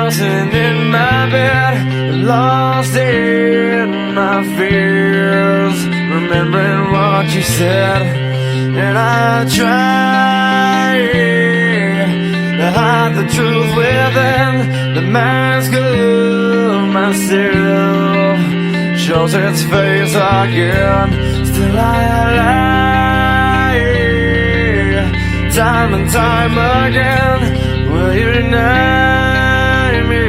tossing in my bed, lost in my fears, remembering what you said. And I try to hide the truth within the mask of myself, shows its face again. Still I lie, time and time again. Will you deny me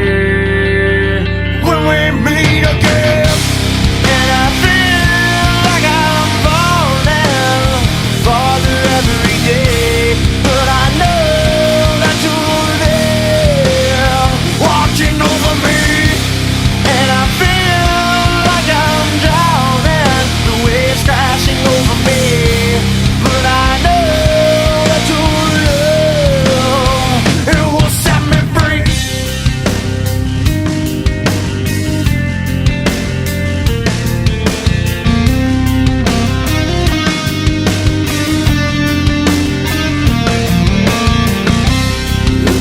when we meet again? And I feel like I'm falling farther every day, but I know that you're there watching over me. And I feel like I'm drowning, the waves crashing over me, but I know that your love, it will set me free.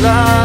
Love